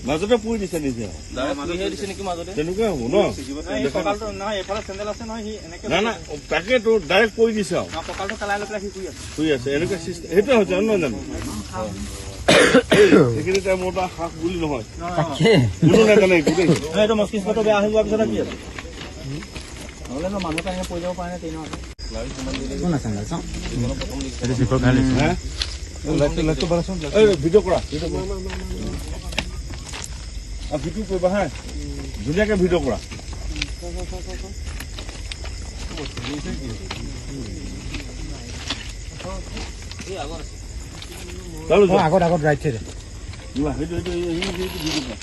মাজতে পুৰি দিছে নিজে তেনেকুৱা হ'ব ন না না তাকেতো ডাইৰেক্ট পৰি দিছে আৰু শুই আছে এনেকুৱা সেইটোৱে হৈছে নহয় জানো সেইখিনি টাইমত সাপ বুলি নহয় কোনো নাজানে এইটো মস্তিষ্কটো বেয়া হৈ যোৱাৰ পিছত কি আছে নহ'লে মানুহ কাৰণে পৰি যাব পাৰে নে ভিডিঅ' কৰা ভিডিঅ' কৰিবা হা ধুনীয়াকে ভিডিঅ' কৰা আগত ৰাইট চাইডে ভিডিঅ'